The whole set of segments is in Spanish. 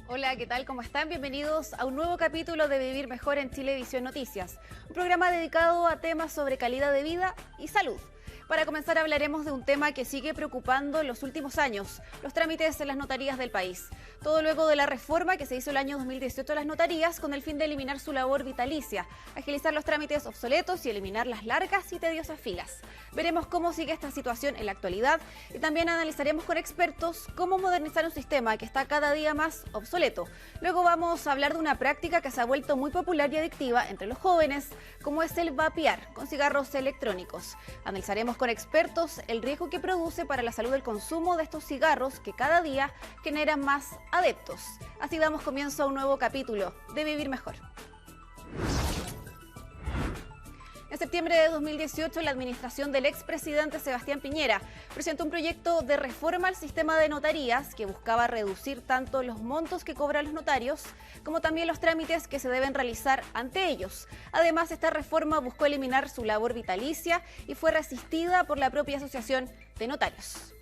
Hola, ¿qué tal? ¿Cómo están? Bienvenidos a un nuevo capítulo de Vivir Mejor en Chilevisión Noticias, un programa dedicado a temas sobre calidad de vida y salud. Para comenzar hablaremos de un tema que sigue preocupando en los últimos años, los trámites en las notarías del país. Todo luego de la reforma que se hizo el año 2018 a las notarías con el fin de eliminar su labor vitalicia, agilizar los trámites obsoletos y eliminar las largas y tediosas filas. Veremos cómo sigue esta situación en la actualidad y también analizaremos con expertos cómo modernizar un sistema que está cada día más obsoleto. Luego vamos a hablar de una práctica que se ha vuelto muy popular y adictiva entre los jóvenes, como es el vapear con cigarros electrónicos. Analizaremos con expertos el riesgo que produce para la salud el consumo de estos cigarros que cada día generan más adeptos. Así damos comienzo a un nuevo capítulo de Vivir Mejor. En septiembre de 2018, la administración del expresidente Sebastián Piñera presentó un proyecto de reforma al sistema de notarías que buscaba reducir tanto los montos que cobran los notarios como también los trámites que se deben realizar ante ellos. Además, esta reforma buscó eliminar su labor vitalicia y fue resistida por la propia Asociación de Notarios.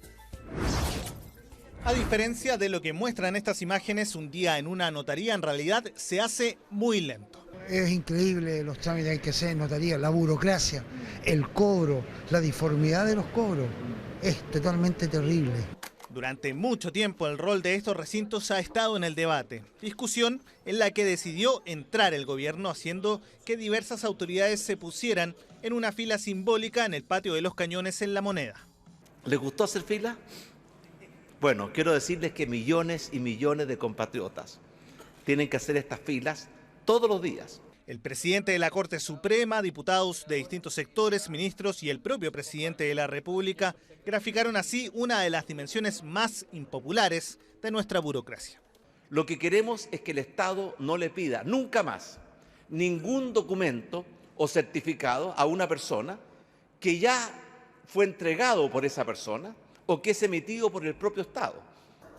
A diferencia de lo que muestran estas imágenes, un día en una notaría en realidad se hace muy lento. Es increíble los trámites que hay que hacer en notaría, la burocracia, el cobro, la disformidad de los cobros. Es totalmente terrible. Durante mucho tiempo el rol de estos recintos ha estado en el debate, discusión en la que decidió entrar el gobierno haciendo que diversas autoridades se pusieran en una fila simbólica en el patio de los Cañones en La Moneda. ¿Les gustó hacer fila? Bueno, quiero decirles que millones y millones de compatriotas tienen que hacer estas filas todos los días. El presidente de la Corte Suprema, diputados de distintos sectores, ministros y el propio presidente de la República graficaron así una de las dimensiones más impopulares de nuestra burocracia. Lo que queremos es que el Estado no le pida nunca más ningún documento o certificado a una persona que ya fue entregado por esa persona o que es emitido por el propio Estado.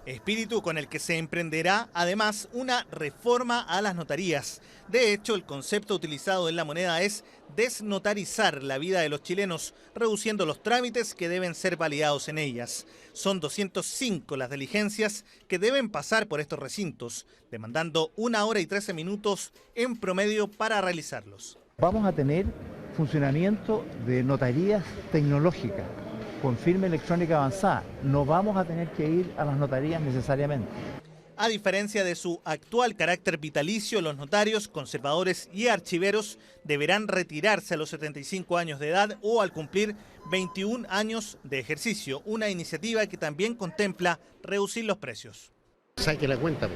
Espíritu con el que se emprenderá, además, una reforma a las notarías. De hecho, el concepto utilizado en La Moneda es desnotarizar la vida de los chilenos, reduciendo los trámites que deben ser validados en ellas. Son 205 las diligencias que deben pasar por estos recintos, demandando 1 hora y 13 minutos en promedio para realizarlos. Vamos a tener funcionamiento de notarías tecnológicas con firma electrónica avanzada. No vamos a tener que ir a las notarías necesariamente. A diferencia de su actual carácter vitalicio, los notarios, conservadores y archiveros deberán retirarse a los 75 años de edad o al cumplir 21 años de ejercicio, una iniciativa que también contempla reducir los precios. Saque la cuenta,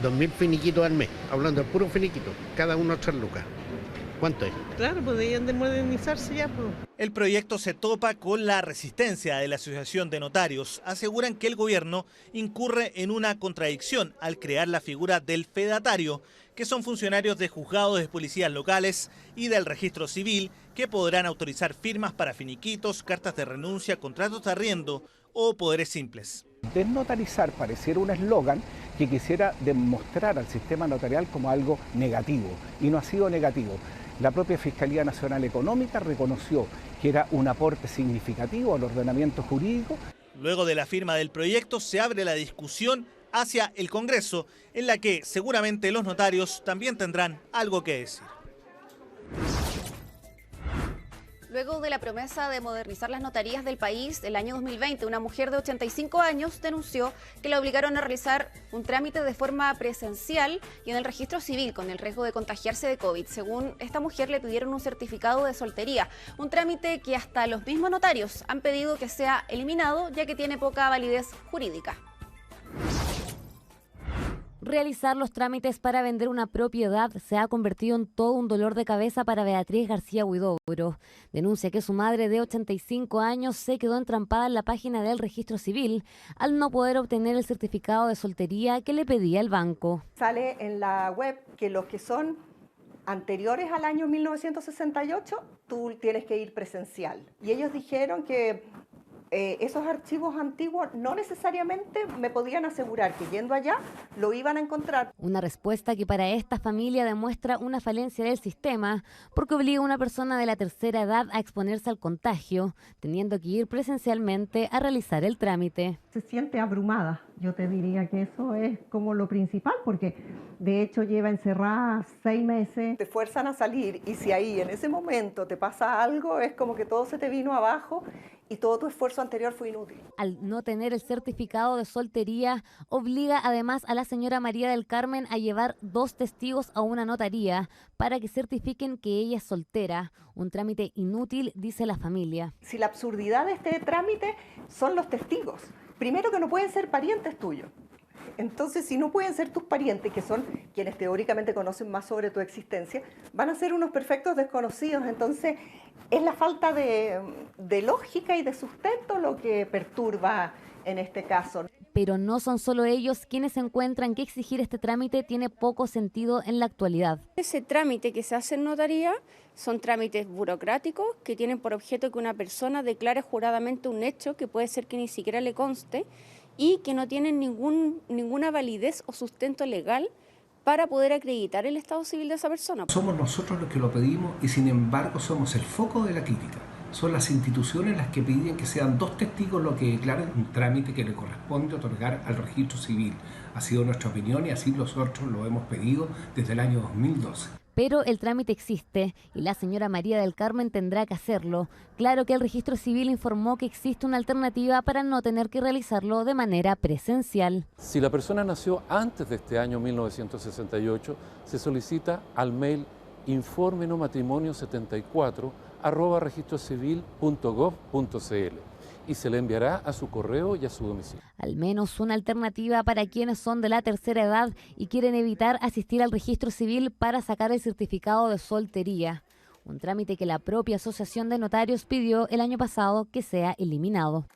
2.000 finiquitos al mes, hablando del puro finiquito, cada uno 3 lucas. ¿Cuánto es? Claro, podrían de modernizarse ya, pues. El proyecto se topa con la resistencia de la Asociación de Notarios. Aseguran que el gobierno incurre en una contradicción al crear la figura del fedatario, que son funcionarios de juzgados de policías locales y del registro civil que podrán autorizar firmas para finiquitos, cartas de renuncia, contratos de arriendo o poderes simples. Desnotarizar pareciera un eslogan que quisiera demostrar al sistema notarial como algo negativo, y no ha sido negativo. La propia Fiscalía Nacional Económica reconoció que era un aporte significativo al ordenamiento jurídico. Luego de la firma del proyecto se abre la discusión hacia el Congreso, en la que seguramente los notarios también tendrán algo que decir. Luego de la promesa de modernizar las notarías del país, el año 2020, una mujer de 85 años denunció que la obligaron a realizar un trámite de forma presencial y en el registro civil con el riesgo de contagiarse de COVID. Según esta mujer, le pidieron un certificado de soltería, un trámite que hasta los mismos notarios han pedido que sea eliminado ya que tiene poca validez jurídica. Realizar los trámites para vender una propiedad se ha convertido en todo un dolor de cabeza para Beatriz García Huidobro. Denuncia que su madre de 85 años se quedó entrampada en la página del registro civil al no poder obtener el certificado de soltería que le pedía el banco. Sale en la web que los que son anteriores al año 1968, tú tienes que ir presencial. Y ellos dijeron que esos archivos antiguos no necesariamente me podían asegurar que yendo allá lo iban a encontrar. Una respuesta que para esta familia demuestra una falencia del sistema porque obliga a una persona de la tercera edad a exponerse al contagio, teniendo que ir presencialmente a realizar el trámite. Se siente abrumada. Yo te diría que eso es como lo principal, porque de hecho lleva encerrada 6 meses. Te fuerzan a salir y si ahí en ese momento te pasa algo, es como que todo se te vino abajo y todo tu esfuerzo anterior fue inútil. Al no tener el certificado de soltería, obliga además a la señora María del Carmen a llevar 2 testigos a una notaría para que certifiquen que ella es soltera. Un trámite inútil, dice la familia. Si la absurdidad de este trámite son los testigos. Primero, que no pueden ser parientes tuyos. Entonces, si no pueden ser tus parientes, que son quienes teóricamente conocen más sobre tu existencia, van a ser unos perfectos desconocidos. Entonces, es la falta de lógica y de sustento lo que perturba en este caso. Pero no son solo ellos quienes encuentran que exigir este trámite tiene poco sentido en la actualidad. Ese trámite que se hace en notaría son trámites burocráticos que tienen por objeto que una persona declare juradamente un hecho que puede ser que ni siquiera le conste y que no tienen ninguna validez o sustento legal para poder acreditar el estado civil de esa persona. Somos nosotros los que lo pedimos y sin embargo somos el foco de la crítica. Son las instituciones las que piden que sean 2 testigos los que declaren un trámite que le corresponde otorgar al registro civil. Ha sido nuestra opinión y así nosotros lo hemos pedido desde el año 2012. Pero el trámite existe y la señora María del Carmen tendrá que hacerlo. Claro que el registro civil informó que existe una alternativa para no tener que realizarlo de manera presencial. Si la persona nació antes de este año 1968, se solicita al mail informenomatrimonio74@registrocivil.gov.cl y se le enviará a su correo y a su domicilio. Al menos una alternativa para quienes son de la tercera edad y quieren evitar asistir al registro civil para sacar el certificado de soltería. Un trámite que la propia Asociación de Notarios pidió el año pasado que sea eliminado.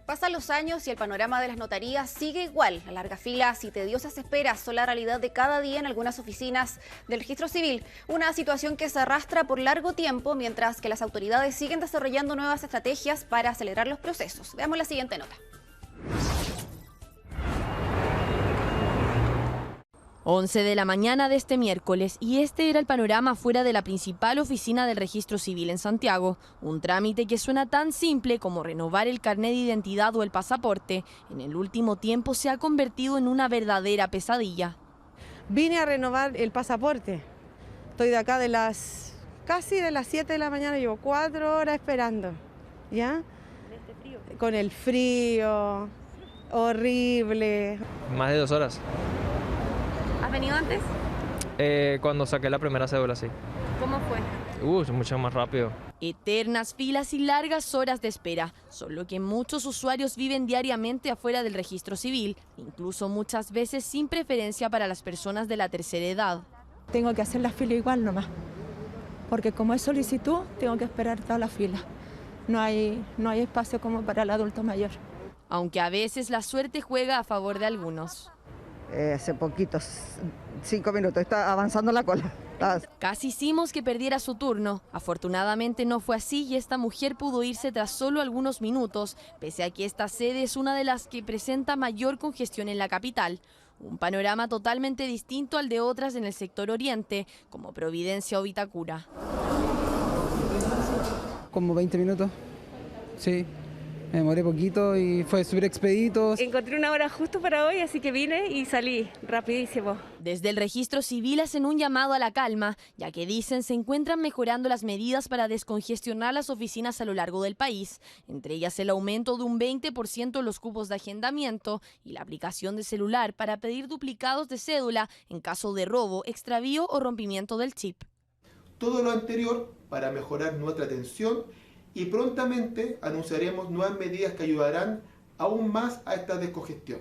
Pasan los años y el panorama de las notarías sigue igual. Las largas filas y tediosas esperas son la realidad de cada día en algunas oficinas del registro civil. Una situación que se arrastra por largo tiempo, mientras que las autoridades siguen desarrollando nuevas estrategias para acelerar los procesos. Veamos la siguiente nota. 11 de la mañana de este miércoles y este era el panorama fuera de la principal oficina del registro civil en Santiago. Un trámite que suena tan simple como renovar el carnet de identidad o el pasaporte, en el último tiempo se ha convertido en una verdadera pesadilla. Vine a renovar el pasaporte. Estoy de acá casi de las 7 de la mañana, llevo 4 horas esperando. ¿Ya? Con el frío, horrible. Más de 2 horas. ¿Has venido antes? Cuando saqué la primera cédula, sí. ¿Cómo fue? Mucho más rápido. Eternas filas y largas horas de espera, solo que muchos usuarios viven diariamente afuera del registro civil, incluso muchas veces sin preferencia para las personas de la tercera edad. Tengo que hacer la fila igual nomás, porque como es solicitud, tengo que esperar toda la fila. No hay espacio como para el adulto mayor. Aunque a veces la suerte juega a favor de algunos. Hace poquitos, 5 minutos, está avanzando la cola. Casi hicimos que perdiera su turno. Afortunadamente no fue así y esta mujer pudo irse tras solo algunos minutos, pese a que esta sede es una de las que presenta mayor congestión en la capital. Un panorama totalmente distinto al de otras en el sector oriente, como Providencia o Vitacura. Como 20 minutos, sí. Me demoré poquito y fue súper expedito. Encontré una hora justo para hoy, así que vine y salí rapidísimo. Desde el registro civil hacen un llamado a la calma, ya que dicen se encuentran mejorando las medidas para descongestionar las oficinas a lo largo del país, entre ellas el aumento de un 20% en los cupos de agendamiento y la aplicación de celular para pedir duplicados de cédula en caso de robo, extravío o rompimiento del chip. Todo lo anterior para mejorar nuestra atención y prontamente anunciaremos nuevas medidas que ayudarán aún más a esta descongestión.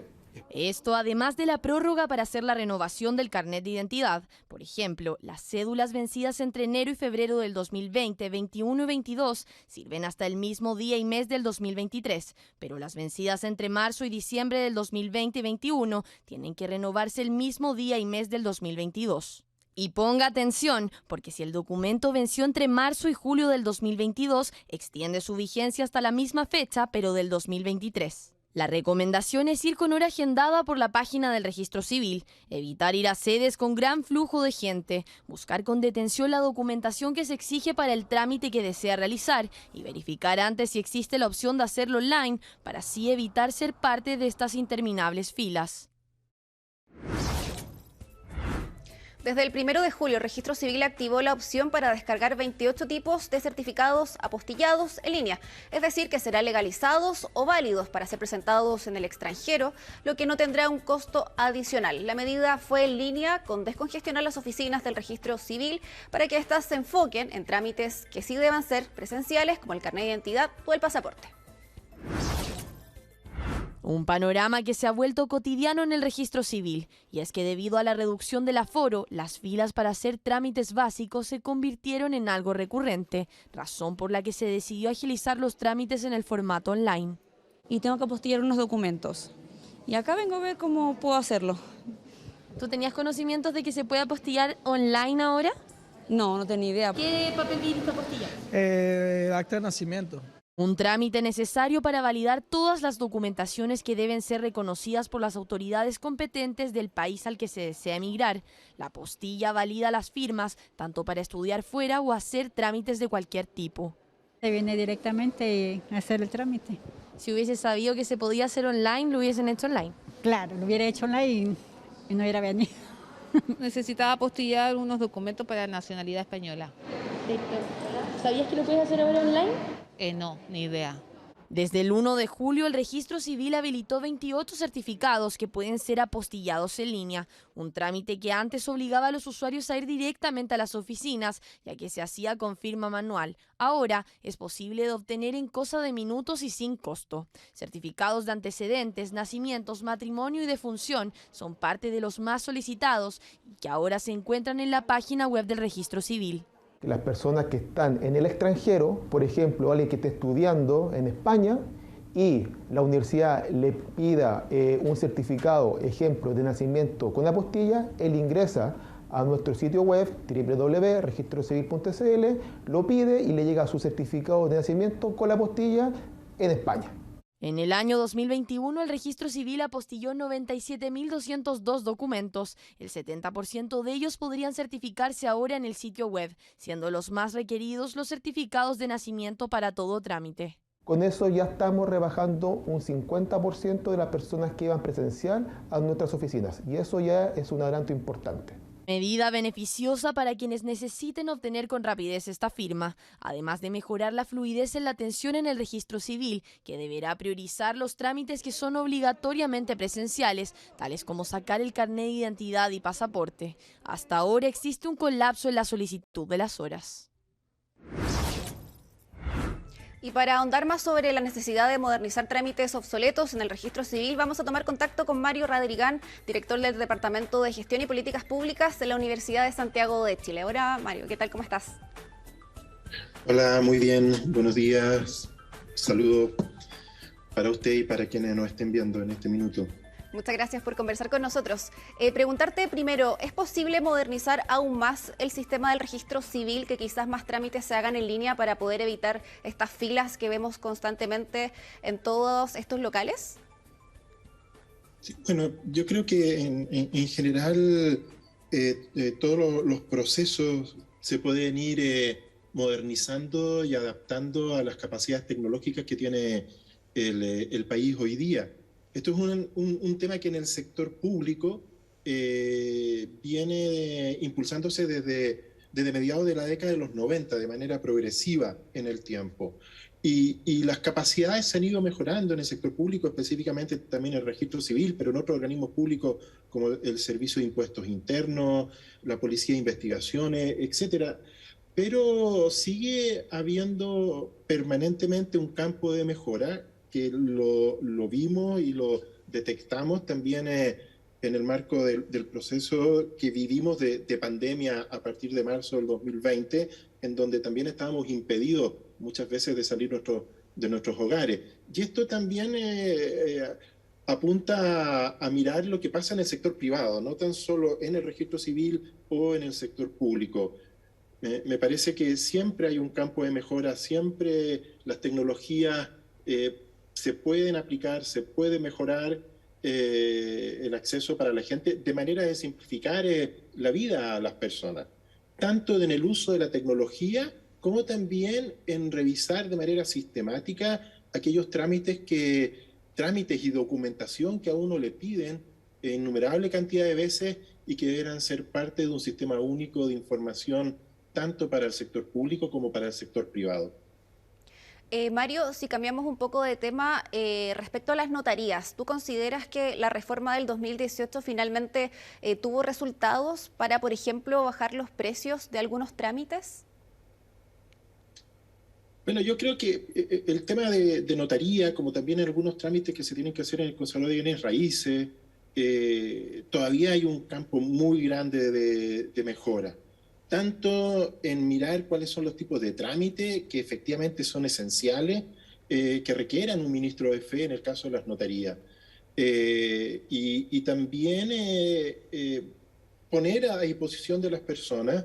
Esto además de la prórroga para hacer la renovación del carnet de identidad. Por ejemplo, las cédulas vencidas entre enero y febrero del 2020, 21 y 22 sirven hasta el mismo día y mes del 2023, pero las vencidas entre marzo y diciembre del 2020 y 21 tienen que renovarse el mismo día y mes del 2022. Y ponga atención, porque si el documento venció entre marzo y julio del 2022, extiende su vigencia hasta la misma fecha, pero del 2023. La recomendación es ir con hora agendada por la página del Registro Civil, evitar ir a sedes con gran flujo de gente, buscar con detención la documentación que se exige para el trámite que desea realizar y verificar antes si existe la opción de hacerlo online para así evitar ser parte de estas interminables filas. Desde el 1 de julio, el Registro Civil activó la opción para descargar 28 tipos de certificados apostillados en línea, es decir, que serán legalizados o válidos para ser presentados en el extranjero, lo que no tendrá un costo adicional. La medida fue en línea con descongestionar las oficinas del Registro Civil para que éstas se enfoquen en trámites que sí deban ser presenciales, como el carnet de identidad o el pasaporte. Un panorama que se ha vuelto cotidiano en el Registro Civil, y es que debido a la reducción del aforo, las filas para hacer trámites básicos se convirtieron en algo recurrente, razón por la que se decidió agilizar los trámites en el formato online. Y tengo que apostillar unos documentos, y acá vengo a ver cómo puedo hacerlo. ¿Tú tenías conocimientos de que se puede apostillar online ahora? No, no tenía idea. ¿Qué papel viniste a apostillar? El acta de nacimiento. Un trámite necesario para validar todas las documentaciones que deben ser reconocidas por las autoridades competentes del país al que se desea emigrar. La apostilla valida las firmas, tanto para estudiar fuera o hacer trámites de cualquier tipo. Se viene directamente a hacer el trámite. Si hubiese sabido que se podía hacer online, lo hubiesen hecho online. Claro, lo hubiera hecho online y no hubiera venido. Necesitaba apostillar unos documentos para la nacionalidad española. ¿Sabías que lo puedes hacer ahora online? No, ni idea. Desde el 1 de julio, el Registro Civil habilitó 28 certificados que pueden ser apostillados en línea, un trámite que antes obligaba a los usuarios a ir directamente a las oficinas, ya que se hacía con firma manual. Ahora es posible de obtener en cosa de minutos y sin costo. Certificados de antecedentes, nacimientos, matrimonio y defunción son parte de los más solicitados y que ahora se encuentran en la página web del Registro Civil. Las personas que están en el extranjero, por ejemplo, alguien que esté estudiando en España y la universidad le pida un certificado, ejemplo, de nacimiento con apostilla, él ingresa a nuestro sitio web www.registrocivil.cl, lo pide y le llega su certificado de nacimiento con la apostilla en España. En el año 2021, el Registro Civil apostilló 97.202 documentos. El 70% de ellos podrían certificarse ahora en el sitio web, siendo los más requeridos los certificados de nacimiento para todo trámite. Con eso ya estamos rebajando un 50% de las personas que iban presencial a nuestras oficinas, y eso ya es un adelanto importante. Medida beneficiosa para quienes necesiten obtener con rapidez esta firma, además de mejorar la fluidez en la atención en el Registro Civil, que deberá priorizar los trámites que son obligatoriamente presenciales, tales como sacar el carnet de identidad y pasaporte. Hasta ahora existe un colapso en la solicitud de las horas. Y para ahondar más sobre la necesidad de modernizar trámites obsoletos en el Registro Civil, vamos a tomar contacto con Mario Radrigán, director del Departamento de Gestión y Políticas Públicas de la Universidad de Santiago de Chile. Hola Mario, ¿qué tal? ¿Cómo estás? Hola, muy bien, buenos días. Saludos para usted y para quienes nos estén viendo en este minuto. Muchas gracias por conversar con nosotros. Preguntarte primero, ¿es posible modernizar aún más el sistema del Registro Civil, que quizás más trámites se hagan en línea para poder evitar estas filas que vemos constantemente en todos estos locales? Sí, bueno, yo creo que en general todos los procesos se pueden ir modernizando y adaptando a las capacidades tecnológicas que tiene el país hoy día. Esto es un tema que en el sector público viene impulsándose desde mediados de la década de los 90 de manera progresiva en el tiempo. Y las capacidades se han ido mejorando en el sector público, específicamente también en el Registro Civil, pero en otros organismos públicos como el Servicio de Impuestos Internos, la Policía de Investigaciones, etcétera. Pero sigue habiendo permanentemente un campo de mejora que lo vimos y lo detectamos también en el marco del proceso que vivimos de pandemia a partir de marzo del 2020, en donde también estábamos impedidos muchas veces de salir de nuestros hogares. Y esto también apunta a mirar lo que pasa en el sector privado, no tan solo en el registro civil o en el sector público. Me parece que siempre hay un campo de mejora, siempre las tecnologías se pueden aplicar, se puede mejorar el acceso para la gente de manera de simplificar la vida a las personas, tanto en el uso de la tecnología como también en revisar de manera sistemática aquellos trámites y documentación que a uno le piden en innumerable cantidad de veces y que deberán ser parte de un sistema único de información tanto para el sector público como para el sector privado. Mario, si cambiamos un poco de tema, respecto a las notarías, ¿tú consideras que la reforma del 2018 finalmente tuvo resultados para, por ejemplo, bajar los precios de algunos trámites? Bueno, yo creo que el tema de notaría, como también algunos trámites que se tienen que hacer en el Conservador de Bienes Raíces, todavía hay un campo muy grande de mejora. Tanto en mirar cuáles son los tipos de trámite que efectivamente son esenciales, que requieran un ministro de fe en el caso de las notarías. Y también poner a disposición de las personas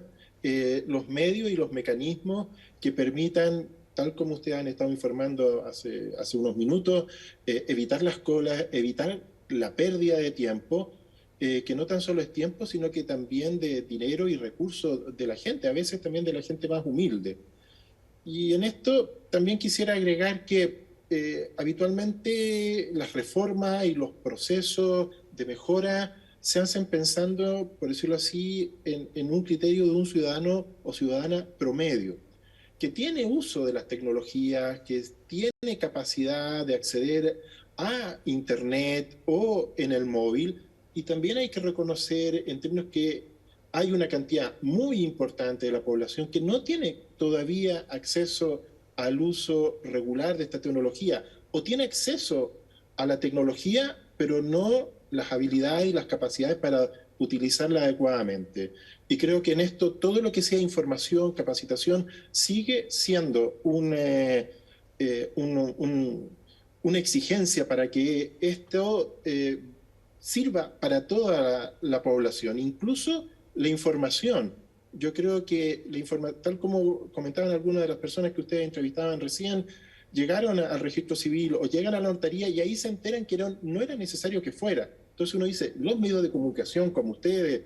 los medios y los mecanismos que permitan, tal como ustedes han estado informando hace unos minutos, evitar las colas, evitar la pérdida de tiempo, que no tan solo es tiempo, sino que también de dinero y recursos de la gente, a veces también de la gente más humilde. Y en esto también quisiera agregar que habitualmente las reformas y los procesos de mejora se hacen pensando, por decirlo así, en un criterio de un ciudadano o ciudadana promedio, que tiene uso de las tecnologías, que tiene capacidad de acceder a Internet o en el móvil. Y también hay que reconocer en términos que hay una cantidad muy importante de la población que no tiene todavía acceso al uso regular de esta tecnología, o tiene acceso a la tecnología, pero no las habilidades y las capacidades para utilizarla adecuadamente. Y creo que en esto todo lo que sea información, capacitación, sigue siendo una exigencia para que esto sirva para toda la población, incluso la información. Yo creo que tal como comentaban algunas de las personas que ustedes entrevistaban recién, llegaron al registro civil o llegan a la notaría y ahí se enteran que no era necesario que fuera. Entonces uno dice, los medios de comunicación como ustedes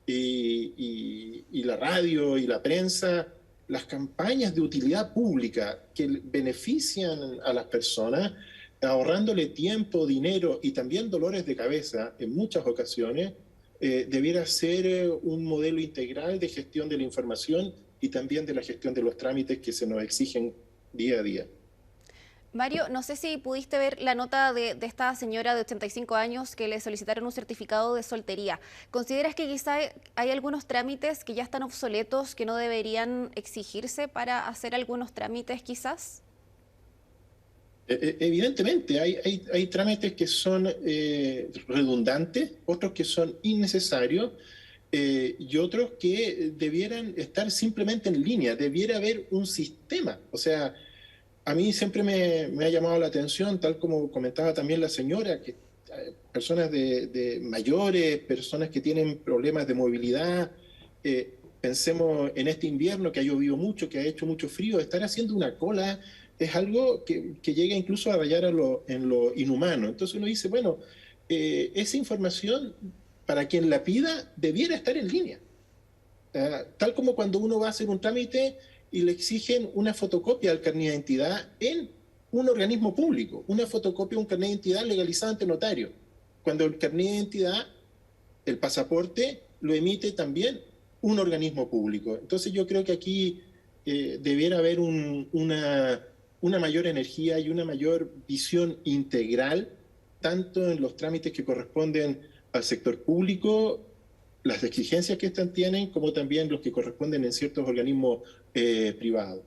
y la radio y la prensa, las campañas de utilidad pública que benefician a las personas, ahorrándole tiempo, dinero y también dolores de cabeza en muchas ocasiones, debiera ser un modelo integral de gestión de la información y también de la gestión de los trámites que se nos exigen día a día. Mario, no sé si pudiste ver la nota de esta señora de 85 años que le solicitaron un certificado de soltería. ¿Consideras que quizá hay algunos trámites que ya están obsoletos, que no deberían exigirse para hacer algunos trámites quizás? Evidentemente, hay trámites que son redundantes, otros que son innecesarios y otros que debieran estar simplemente en línea. Debiera haber un sistema. O sea, a mí siempre me ha llamado la atención, tal como comentaba también la señora, que personas de mayores, personas que tienen problemas de movilidad, pensemos en este invierno que ha llovido mucho, que ha hecho mucho frío, estar haciendo una cola es algo que llega incluso a rayar en lo inhumano. Entonces uno dice, bueno, esa información para quien la pida debiera estar en línea. Tal como cuando uno va a hacer un trámite y le exigen una fotocopia del carnet de identidad en un organismo público, una fotocopia de un carnet de identidad legalizado ante notario, cuando el carnet de identidad, el pasaporte, lo emite también un organismo público. Entonces yo creo que aquí debiera haber una mayor energía y una mayor visión integral, tanto en los trámites que corresponden al sector público, las exigencias que éstas tienen, como también los que corresponden en ciertos organismos privados.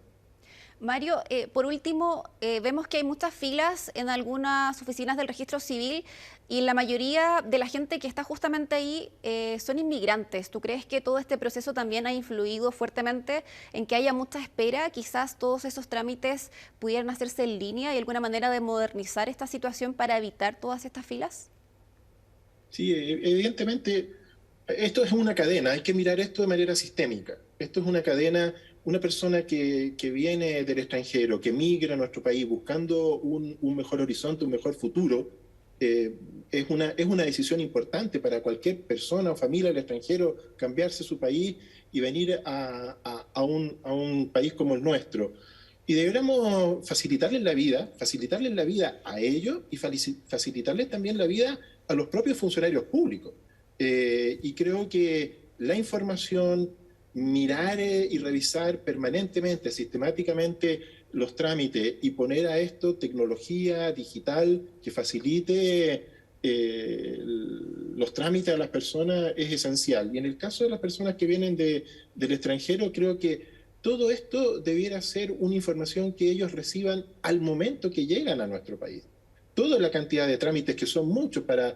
Mario, por último, vemos que hay muchas filas en algunas oficinas del registro civil y la mayoría de la gente que está justamente ahí son inmigrantes. ¿Tú crees que todo este proceso también ha influido fuertemente en que haya mucha espera? Quizás todos esos trámites pudieran hacerse en línea y alguna manera de modernizar esta situación para evitar todas estas filas. Sí, evidentemente esto es una cadena, hay que mirar esto de manera sistémica. Esto es una cadena. Una persona que viene del extranjero, que migra a nuestro país buscando un mejor horizonte, un mejor futuro, es una decisión importante para cualquier persona o familia del extranjero cambiarse su país y venir a un país como el nuestro. Y deberíamos facilitarles la vida a ellos y facilitarles también la vida a los propios funcionarios públicos. Y creo que la información, mirar y revisar permanentemente, sistemáticamente los trámites y poner a esto tecnología digital que facilite los trámites a las personas es esencial. Y en el caso de las personas que vienen del extranjero, creo que todo esto debiera ser una información que ellos reciban al momento que llegan a nuestro país. Toda la cantidad de trámites, que son muchos, para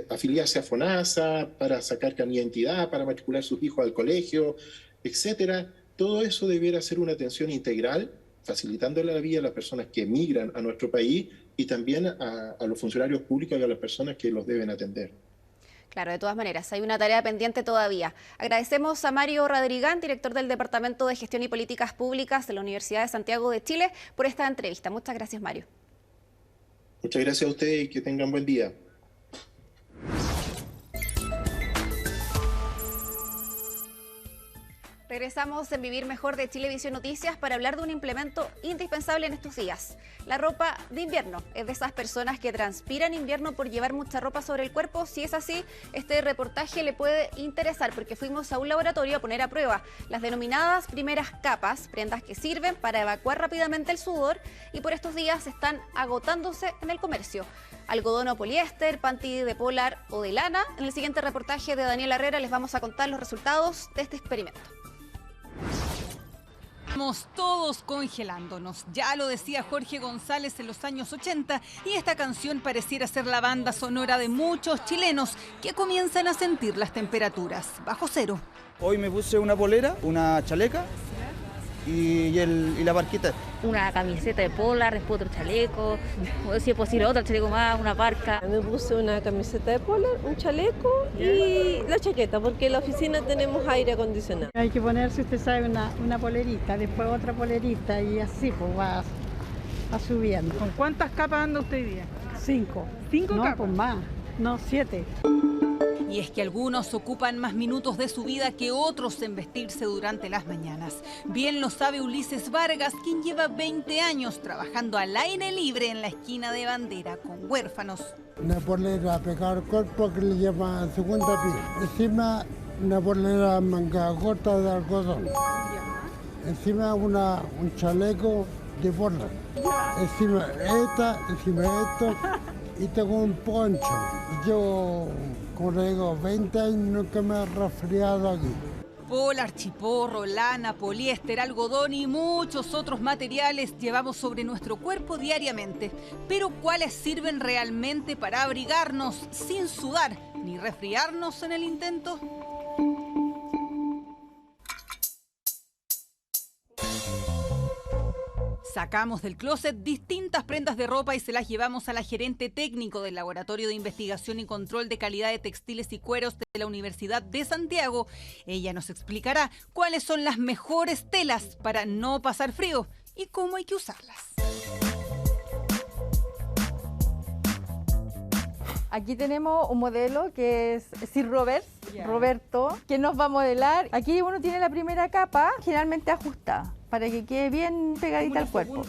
afiliarse a FONASA, para sacar carnet de identidad, para matricular sus hijos al colegio, etcétera. Todo eso debiera ser una atención integral, facilitando la vida a las personas que emigran a nuestro país y también a los funcionarios públicos y a las personas que los deben atender. Claro, de todas maneras, hay una tarea pendiente todavía. Agradecemos a Mario Radrigán, director del Departamento de Gestión y Políticas Públicas de la Universidad de Santiago de Chile, por esta entrevista. Muchas gracias, Mario. Muchas gracias a ustedes y que tengan buen día. Regresamos en Vivir Mejor de Chilevisión Noticias para hablar de un implemento indispensable en estos días, la ropa de invierno. Es de esas personas que transpiran invierno por llevar mucha ropa sobre el cuerpo. Si es así, este reportaje le puede interesar porque fuimos a un laboratorio a poner a prueba las denominadas primeras capas, prendas que sirven para evacuar rápidamente el sudor y por estos días están agotándose en el comercio. Algodón o poliéster, panty de polar o de lana. En el siguiente reportaje de Daniela Herrera les vamos a contar los resultados de este experimento. Estamos todos congelándonos, ya lo decía Jorge González en los años 80 y esta canción pareciera ser la banda sonora de muchos chilenos que comienzan a sentir las temperaturas bajo cero. Hoy me puse una polera, una chaleca y la barquita. Una camiseta de polar, después otro chaleco, o si es posible otro chaleco más, una parca. Me puse una camiseta de polar, un chaleco y la chaqueta, porque en la oficina tenemos aire acondicionado. Hay que ponerse, usted sabe, una polerita, después otra polerita y así pues va subiendo. ¿Con cuántas capas anda usted hoy día? 5. ¿5 capas? No, pues más, no 7. Y es que algunos ocupan más minutos de su vida que otros en vestirse durante las mañanas. Bien lo sabe Ulises Vargas, quien lleva 20 años trabajando al aire libre en la esquina de Bandera con huérfanos. Una polera pegada al cuerpo que le llaman segunda piel. Encima una polera manga corta de algodón. Encima un chaleco de polar. Encima esto y tengo un poncho. Yo, como le digo, 20 años nunca me he resfriado aquí. Polar, chiporro, lana, poliéster, algodón y muchos otros materiales llevamos sobre nuestro cuerpo diariamente. Pero ¿cuáles sirven realmente para abrigarnos sin sudar ni resfriarnos en el intento? Sacamos del closet distintas prendas de ropa y se las llevamos a la gerente técnico del Laboratorio de Investigación y Control de Calidad de Textiles y Cueros de la Universidad de Santiago. Ella nos explicará cuáles son las mejores telas para no pasar frío y cómo hay que usarlas. Aquí tenemos un modelo que es Sir Roberto, que nos va a modelar. Aquí uno tiene la primera capa generalmente ajustada, para que quede bien pegadita al cuerpo.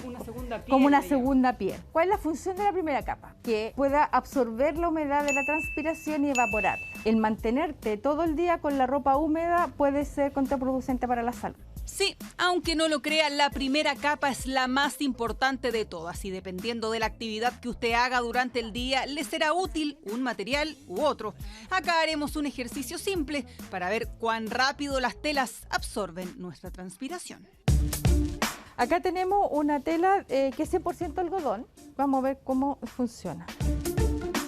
Como una segunda piel. ¿Cuál es la función de la primera capa? Que pueda absorber la humedad de la transpiración y evaporar. El mantenerte todo el día con la ropa húmeda puede ser contraproducente para la salud. Sí, aunque no lo crea, la primera capa es la más importante de todas y dependiendo de la actividad que usted haga durante el día, le será útil un material u otro. Acá haremos un ejercicio simple para ver cuán rápido las telas absorben nuestra transpiración. Acá tenemos una tela que es 100% algodón. Vamos a ver cómo funciona.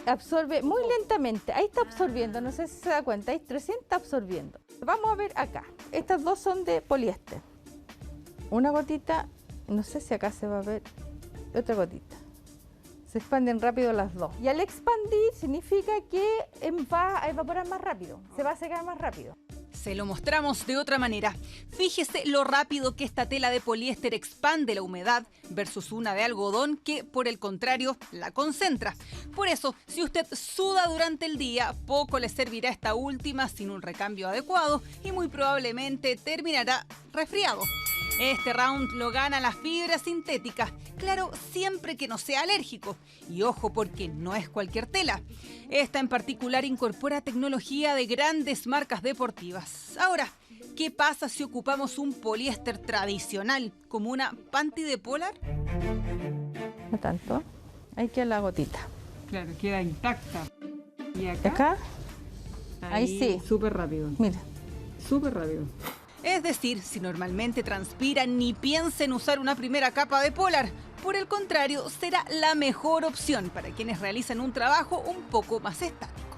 Absorbe muy lentamente. Ahí está absorbiendo, no sé si se da cuenta. Ahí recién está absorbiendo. Vamos a ver acá. Estas dos son de poliéster. Una gotita, no sé si acá se va a ver, otra gotita. Se expanden rápido las dos. Y al expandir significa que va a evaporar más rápido, se va a secar más rápido. Se lo mostramos de otra manera. Fíjese lo rápido que esta tela de poliéster expande la humedad versus una de algodón que, por el contrario, la concentra. Por eso, si usted suda durante el día, poco le servirá esta última sin un recambio adecuado y muy probablemente terminará resfriado. Este round lo gana la fibra sintética, claro, siempre que no sea alérgico. Y ojo, porque no es cualquier tela. Esta en particular incorpora tecnología de grandes marcas deportivas. Ahora, ¿qué pasa si ocupamos un poliéster tradicional, como una panty de Polar? No tanto, ahí queda la gotita. Claro, queda intacta. ¿Y acá? Ahí sí. Súper rápido. Mira. Súper rápido. Es decir, si normalmente transpiran, ni piensen usar una primera capa de Polar. Por el contrario, será la mejor opción para quienes realizan un trabajo un poco más estático.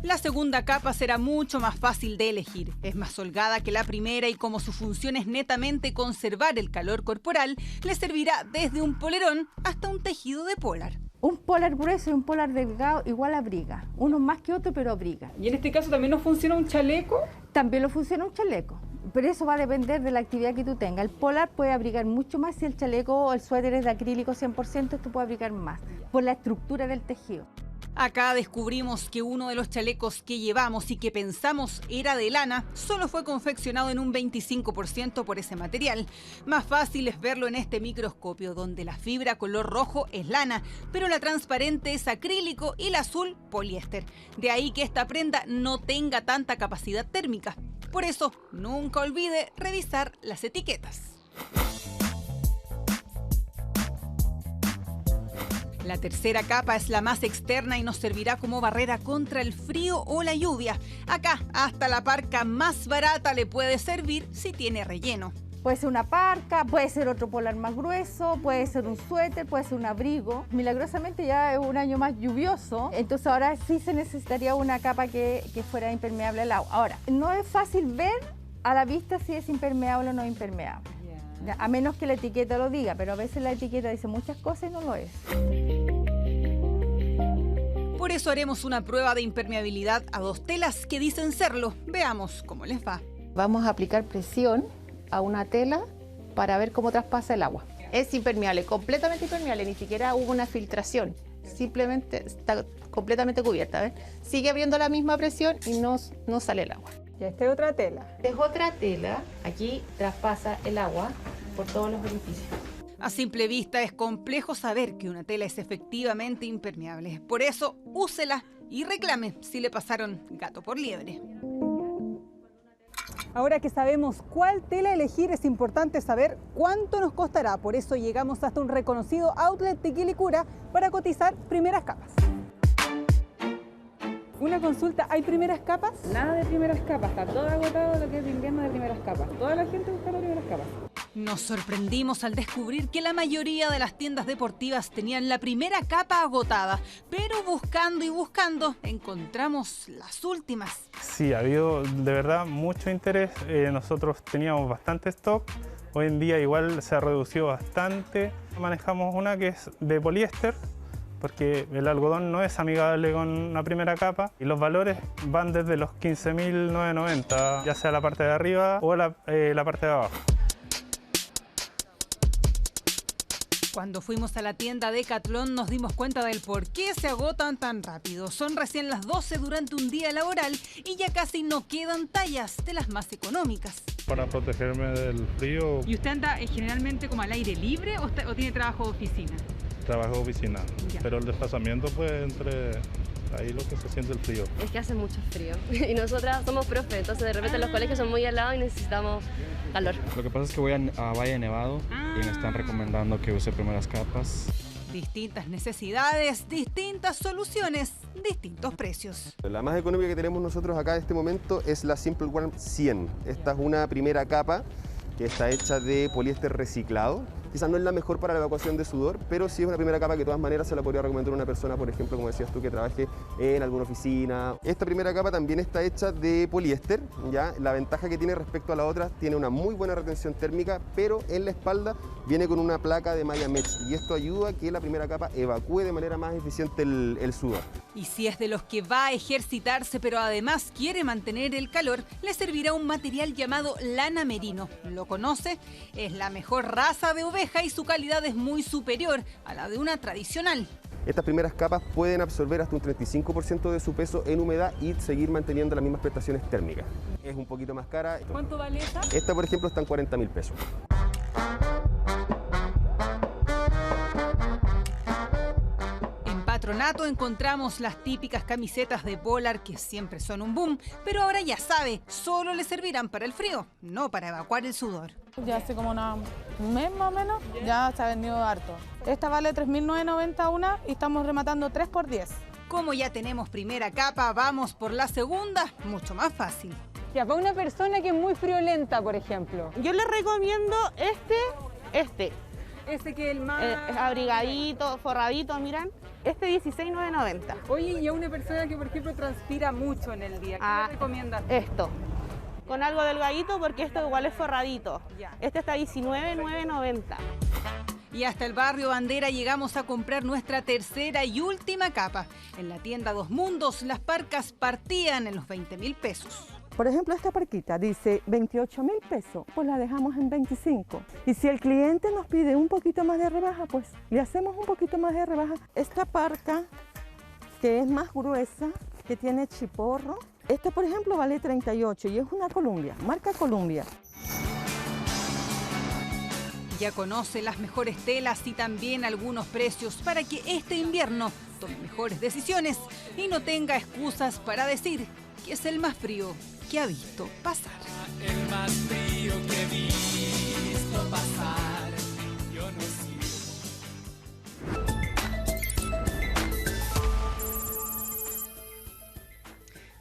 La segunda capa será mucho más fácil de elegir. Es más holgada que la primera y como su función es netamente conservar el calor corporal, le servirá desde un polerón hasta un tejido de Polar. Un polar grueso y un polar delgado igual abriga. Uno más que otro, pero abriga. ¿Y en este caso también nos funciona un chaleco? También lo funciona un chaleco. Pero eso va a depender de la actividad que tú tengas. El polar puede abrigar mucho más si el chaleco o el suéter es de acrílico 100%, esto puede abrigar más por la estructura del tejido. Acá descubrimos que uno de los chalecos que llevamos y que pensamos era de lana, solo fue confeccionado en un 25% por ese material. Más fácil es verlo en este microscopio, donde la fibra color rojo es lana, pero la transparente es acrílico y la azul poliéster. De ahí que esta prenda no tenga tanta capacidad térmica. Por eso, nunca olvide revisar las etiquetas. La tercera capa es la más externa y nos servirá como barrera contra el frío o la lluvia. Acá, hasta la parca más barata le puede servir si tiene relleno. Puede ser una parca, puede ser otro polar más grueso, puede ser un suéter, puede ser un abrigo. Milagrosamente ya es un año más lluvioso, entonces ahora sí se necesitaría una capa que fuera impermeable al agua. Ahora, no es fácil ver a la vista si es impermeable o no impermeable. A menos que la etiqueta lo diga, pero a veces la etiqueta dice muchas cosas y no lo es. Por eso haremos una prueba de impermeabilidad a dos telas que dicen serlo. Veamos cómo les va. Vamos a aplicar presión a una tela para ver cómo traspasa el agua. Es impermeable, completamente impermeable, ni siquiera hubo una filtración. Simplemente está completamente cubierta, ¿ves? Sigue habiendo la misma presión y no sale el agua. Ya, esta es otra tela. Esta es otra tela, aquí traspasa el agua por todos los orificios. A simple vista es complejo saber que una tela es efectivamente impermeable. Por eso, úsela y reclame si le pasaron gato por liebre. Ahora que sabemos cuál tela elegir, es importante saber cuánto nos costará. Por eso llegamos hasta un reconocido outlet de Quilicura para cotizar primeras capas. Una consulta, ¿hay primeras capas? Nada de primeras capas, está todo agotado lo que es de invierno de primeras capas. Toda la gente busca las primeras capas. Nos sorprendimos al descubrir que la mayoría de las tiendas deportivas tenían la primera capa agotada, pero buscando y buscando encontramos las últimas. Sí, ha habido de verdad mucho interés. Nosotros teníamos bastante stock. Hoy en día igual se ha reducido bastante. Manejamos una que es de poliéster, porque el algodón no es amigable con una primera capa y los valores van desde los 15.990, ya sea la parte de arriba o la parte de abajo. Cuando fuimos a la tienda Decathlon nos dimos cuenta del por qué se agotan tan rápido. Son recién las 12 durante un día laboral y ya casi no quedan tallas de las más económicas. Para protegerme del frío. ¿Y usted anda generalmente como al aire libre o tiene trabajo de oficina? Trabajo de oficina, ya. Pero el desplazamiento pues entre ahí lo que se siente el frío. Es que hace mucho frío y nosotras somos profe, entonces de repente los colegios son muy helados y necesitamos calor. Lo que pasa es que voy a Valle Nevado y me están recomendando que use primeras capas. Distintas necesidades, distintas soluciones, distintos precios. La más económica que tenemos nosotros acá en este momento es la Simple Warm 100. Esta es una primera capa que está hecha de poliéster reciclado. Quizás no es la mejor para la evacuación de sudor, pero sí es una primera capa que de todas maneras se la podría recomendar a una persona, por ejemplo, como decías tú, que trabaje en alguna oficina. Esta primera capa también está hecha de poliéster, ¿ya? La ventaja que tiene respecto a la otra, tiene una muy buena retención térmica, pero en la espalda viene con una placa de malla mesh y esto ayuda a que la primera capa evacúe de manera más eficiente el sudor. Y si es de los que va a ejercitarse pero además quiere mantener el calor, le servirá un material llamado lana merino. ¿Lo conoce? Es la mejor raza de oveja y su calidad es muy superior a la de una tradicional. Estas primeras capas pueden absorber hasta un 35% de su peso en humedad y seguir manteniendo las mismas prestaciones térmicas. Es un poquito más cara. ¿Cuánto vale esta? Esta, por ejemplo, está en 40.000 pesos. Patronato encontramos las típicas camisetas de polar que siempre son un boom, pero ahora ya sabe, solo le servirán para el frío, no para evacuar el sudor. Ya hace como un mes más o menos, ya se ha vendido harto. Esta vale 3.990 una y estamos rematando 3 por 10. Como ya tenemos primera capa, vamos por la segunda, mucho más fácil. Ya, para una persona que es muy friolenta, por ejemplo. Yo le recomiendo este. Este que es el más... abrigadito, forradito, miran. Este 16.990. Oye, y a una persona que, por ejemplo, transpira mucho en el día, ¿qué le recomiendas? Esto. Con algo delgadito porque esto igual es forradito. Ya. Este está 19.990. Y hasta el barrio Bandera llegamos a comprar nuestra tercera y última capa. En la tienda Dos Mundos, las parcas partían en los 20.000 pesos. Por ejemplo, esta parquita dice 28.000 pesos, pues la dejamos en 25. Y si el cliente nos pide un poquito más de rebaja, pues le hacemos un poquito más de rebaja. Esta parca, que es más gruesa, que tiene chiporro, esta por ejemplo vale 38 y es una Columbia, marca Columbia. Ya conoce las mejores telas y también algunos precios para que este invierno tome mejores decisiones y no tenga excusas para decir que es el más frío que ha visto pasar. El más frío que he visto pasar, yo no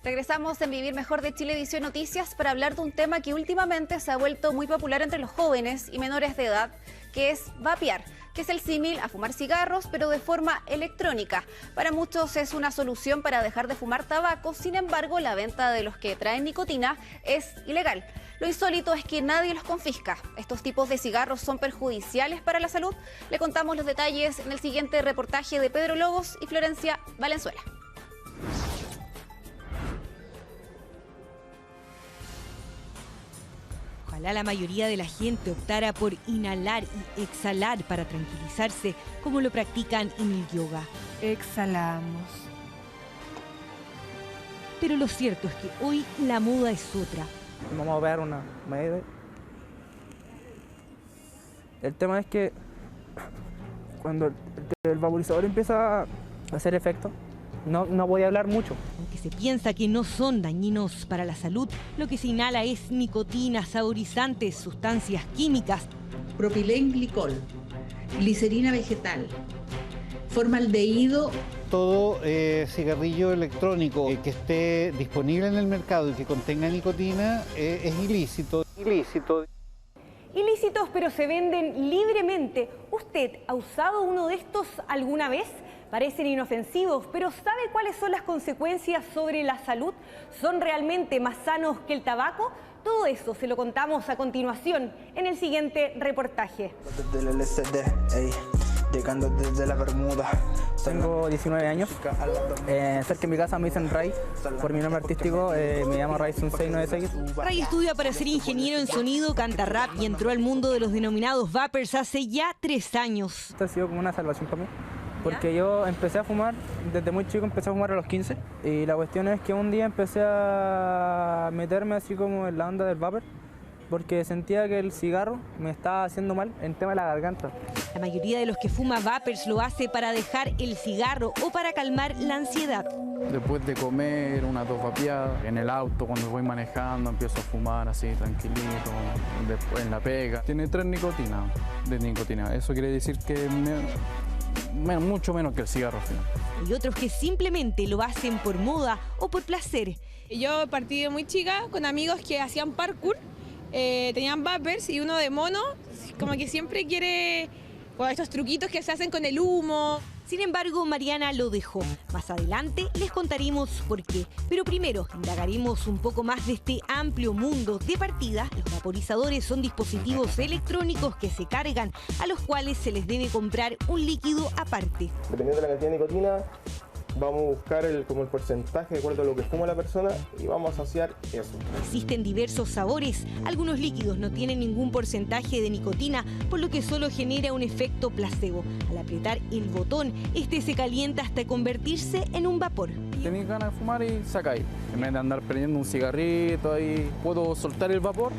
Regresamos en Vivir Mejor de Chilevisión Noticias para hablar de un tema que últimamente se ha vuelto muy popular entre los jóvenes y menores de edad, que es vapear, que es el símil a fumar cigarros, pero de forma electrónica. Para muchos es una solución para dejar de fumar tabaco, sin embargo, la venta de los que traen nicotina es ilegal. Lo insólito es que nadie los confisca. ¿Estos tipos de cigarros son perjudiciales para la salud? Le contamos los detalles en el siguiente reportaje de Pedro Lobos y Florencia Valenzuela. Ojalá la mayoría de la gente optara por inhalar y exhalar para tranquilizarse, como lo practican en el yoga. Exhalamos. Pero lo cierto es que hoy la moda es otra. Vamos a ver una medida. El tema es que cuando el vaporizador empieza a hacer efecto, no voy a hablar mucho. Aunque se piensa que no son dañinos para la salud, lo que se inhala es nicotina, saborizantes, sustancias químicas. Propilenglicol, glicerina vegetal, formaldehído. Todo cigarrillo electrónico que esté disponible en el mercado y que contenga nicotina es ilícito. Ilícitos, pero se venden libremente. ¿Usted ha usado uno de estos alguna vez? Parecen inofensivos, pero ¿sabe cuáles son las consecuencias sobre la salud? ¿Son realmente más sanos que el tabaco? Todo eso se lo contamos a continuación en el siguiente reportaje. Desde el LSD, llegando desde la Bermuda. Tengo 19 años. Cerca de mi casa me dicen Ray. Por mi nombre artístico me llamo Ray 1696. Ray estudia para ser ingeniero en sonido, canta rap y entró al mundo de los denominados vapers hace ya 3 años. Esto ha sido como una salvación para mí. Porque yo empecé a fumar, desde muy chico empecé a fumar a los 15 y la cuestión es que un día empecé a meterme así como en la onda del vapor porque sentía que el cigarro me estaba haciendo mal en tema de la garganta. La mayoría de los que fuma vapers lo hace para dejar el cigarro o para calmar la ansiedad. Después de comer, unas 2 vapeadas, en el auto cuando voy manejando empiezo a fumar así tranquilito, después en la pega. Tiene 3 nicotinas de nicotina, eso quiere decir que mucho menos que el cigarro al final. Y otros que simplemente lo hacen por moda o por placer. Yo partí de muy chica con amigos que hacían parkour, tenían vapers y uno de mono, como que siempre quiere estos truquitos que se hacen con el humo. Sin embargo, Mariana lo dejó. Más adelante les contaremos por qué. Pero primero, indagaremos un poco más de este amplio mundo. De partida, los vaporizadores son dispositivos electrónicos que se cargan, a los cuales se les debe comprar un líquido aparte. Dependiendo de la cantidad de nicotina, vamos a buscar el porcentaje de acuerdo a lo que fuma la persona y vamos a asociar eso. Existen diversos sabores. Algunos líquidos no tienen ningún porcentaje de nicotina, por lo que solo genera un efecto placebo. Al apretar el botón, este se calienta hasta convertirse en un vapor. Tenés ganas de fumar y saca ahí. En vez de andar prendiendo un cigarrito ahí, puedo soltar el vapor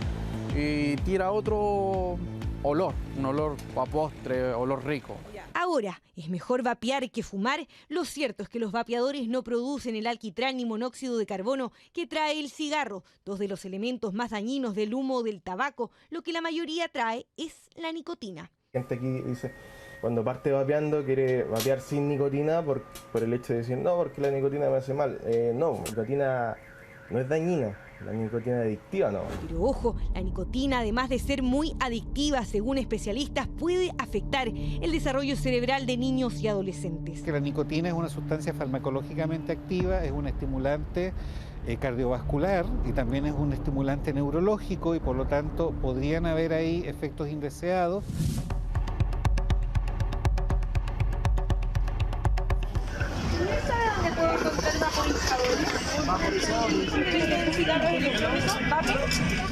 y tira otro olor, un olor a postre, olor rico. Ahora, ¿es mejor vapear que fumar? Lo cierto es que los vapeadores no producen el alquitrán ni monóxido de carbono que trae el cigarro, dos de los elementos más dañinos del humo del tabaco. Lo que la mayoría trae es la nicotina. Gente aquí dice, cuando parte vapeando, quiere vapear sin nicotina por el hecho de decir, no, porque la nicotina me hace mal. No, la nicotina no es dañina. La nicotina es adictiva, ¿no? Pero ojo, la nicotina, además de ser muy adictiva, según especialistas, puede afectar el desarrollo cerebral de niños y adolescentes. Que la nicotina es una sustancia farmacológicamente activa, es un estimulante cardiovascular y también es un estimulante neurológico y por lo tanto podrían haber ahí efectos indeseados. ¿Dónde puedo encontrar vaporizadores?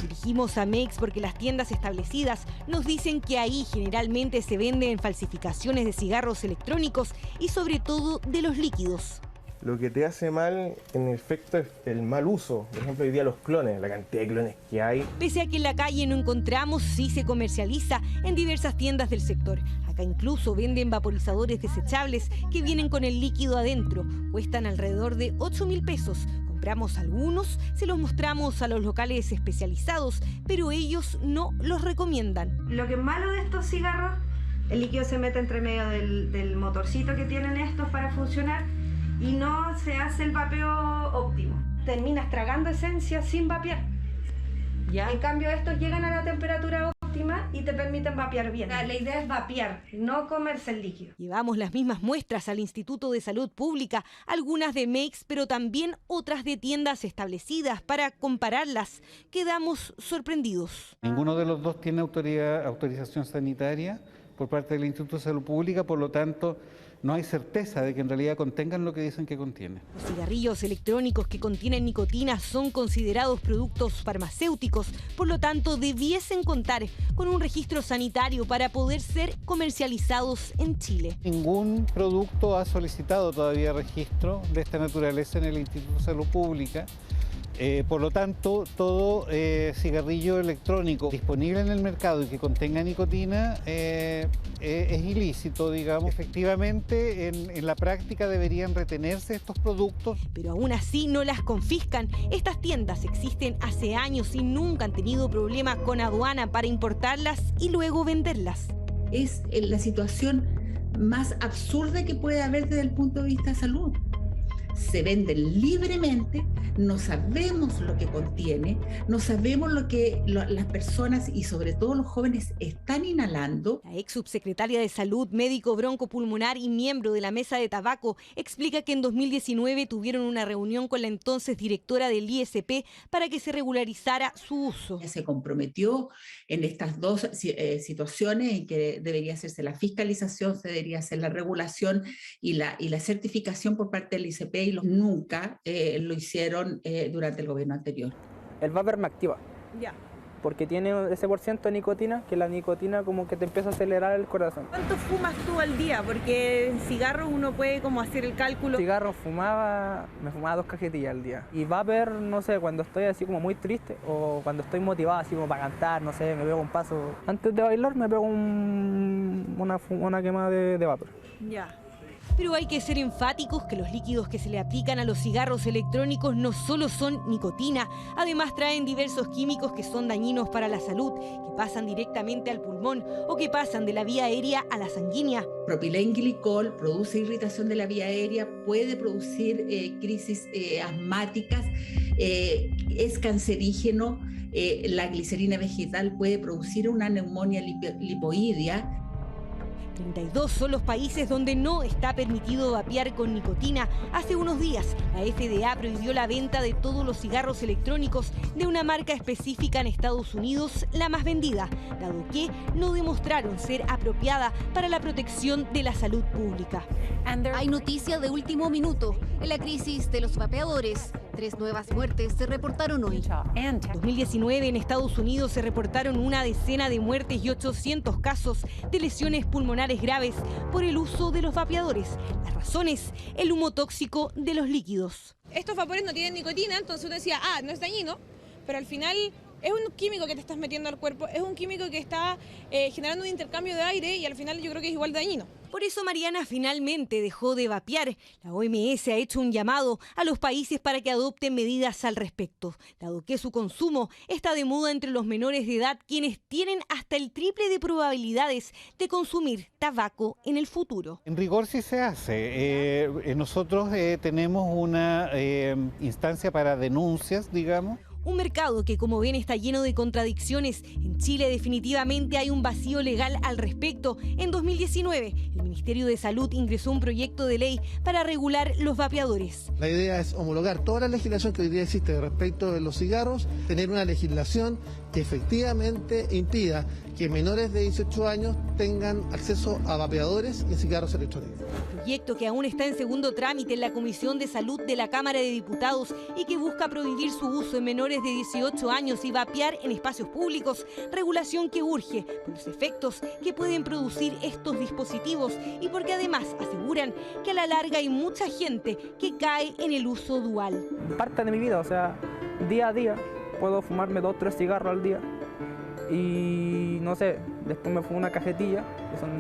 Dirigimos a Mex porque las tiendas establecidas nos dicen que ahí generalmente se venden falsificaciones de cigarros electrónicos y sobre todo de los líquidos. Lo que te hace mal, en efecto, es el mal uso. Por ejemplo, hoy día los clones, la cantidad de clones que hay. Pese a que en la calle no encontramos, sí se comercializa en diversas tiendas del sector. Acá incluso venden vaporizadores desechables que vienen con el líquido adentro. Cuestan alrededor de 8.000 pesos. Compramos algunos, se los mostramos a los locales especializados, pero ellos no los recomiendan. Lo que es malo de estos cigarros, el líquido se mete entre medio del motorcito que tienen estos para funcionar y no se hace el vapeo óptimo. Terminas tragando esencia sin vapear. ¿Ya? En cambio, estos llegan a la temperatura óptima y te permiten vapear bien. La idea es vapear, no comerse el líquido. Llevamos las mismas muestras al Instituto de Salud Pública, algunas de Mex, pero también otras de tiendas establecidas para compararlas. Quedamos sorprendidos. Ninguno de los dos tiene autorización sanitaria por parte del Instituto de Salud Pública, por lo tanto, no hay certeza de que en realidad contengan lo que dicen que contienen. Los cigarrillos electrónicos que contienen nicotina son considerados productos farmacéuticos, por lo tanto debiesen contar con un registro sanitario para poder ser comercializados en Chile. Ningún producto ha solicitado todavía registro de esta naturaleza en el Instituto de Salud Pública. Por lo tanto, todo cigarrillo electrónico disponible en el mercado y que contenga nicotina es ilícito, digamos. Efectivamente, en la práctica deberían retenerse estos productos. Pero aún así no las confiscan. Estas tiendas existen hace años y nunca han tenido problemas con aduana para importarlas y luego venderlas. Es la situación más absurda que puede haber desde el punto de vista de salud. Se venden libremente, no sabemos lo que contiene, no sabemos lo que las personas y sobre todo los jóvenes están inhalando. La ex subsecretaria de Salud, médico broncopulmonar y miembro de la Mesa de Tabaco, explica que en 2019 tuvieron una reunión con la entonces directora del ISP para que se regularizara su uso. Se comprometió en estas dos situaciones en que debería hacerse la fiscalización, se debería hacer la regulación y la certificación por parte del ISP. Y nunca lo hicieron durante el gobierno anterior. El vapor me activa. Ya. Porque tiene ese % de nicotina, que la nicotina como que te empieza a acelerar el corazón. ¿Cuánto fumas tú al día? Porque en cigarros uno puede como hacer el cálculo. Cigarros me fumaba 2 cajetillas al día. Y vapor, no sé, cuando estoy así como muy triste o cuando estoy motivado así como para cantar, no sé, me pego un paso. Antes de bailar me pego una quemada de vapor. Ya. Pero hay que ser enfáticos que los líquidos que se le aplican a los cigarros electrónicos no solo son nicotina, además traen diversos químicos que son dañinos para la salud, que pasan directamente al pulmón o que pasan de la vía aérea a la sanguínea. Propilenglicol produce irritación de la vía aérea, puede producir crisis asmáticas, es cancerígeno, la glicerina vegetal puede producir una neumonía lipoidea. 32 son los países donde no está permitido vapear con nicotina. Hace unos días, la FDA prohibió la venta de todos los cigarros electrónicos de una marca específica en Estados Unidos, la más vendida, dado que no demostraron ser apropiada para la protección de la salud pública. Hay noticia de último minuto. En la crisis de los vapeadores, 3 nuevas muertes se reportaron hoy. En 2019 en Estados Unidos se reportaron una decena de muertes y 800 casos de lesiones pulmonares graves por el uso de los vapeadores. Las razones, el humo tóxico de los líquidos. Estos vapores no tienen nicotina, entonces uno decía, no es dañino, pero al final es un químico que te estás metiendo al cuerpo, es un químico que está generando un intercambio de aire y al final yo creo que es igual de dañino. Por eso Mariana finalmente dejó de vapear. La OMS ha hecho un llamado a los países para que adopten medidas al respecto, dado que su consumo está de moda entre los menores de edad, quienes tienen hasta el triple de probabilidades de consumir tabaco en el futuro. En rigor sí se hace. Nosotros tenemos una instancia para denuncias, digamos. Un mercado que, como ven, está lleno de contradicciones. En Chile definitivamente hay un vacío legal al respecto. En 2019, el Ministerio de Salud ingresó un proyecto de ley para regular los vapeadores. La idea es homologar toda la legislación que hoy día existe respecto de los cigarros, tener una legislación que efectivamente impida que menores de 18 años tengan acceso a vapeadores y cigarros electrónicos. Proyecto que aún está en segundo trámite en la Comisión de Salud de la Cámara de Diputados y que busca prohibir su uso en menores de 18 años y vapear en espacios públicos, regulación que urge por los efectos que pueden producir estos dispositivos y porque además aseguran que a la larga hay mucha gente que cae en el uso dual. Parte de mi vida, o sea, día a día puedo fumarme 2 o 3 cigarros al día y no sé, después me fumo una cajetilla,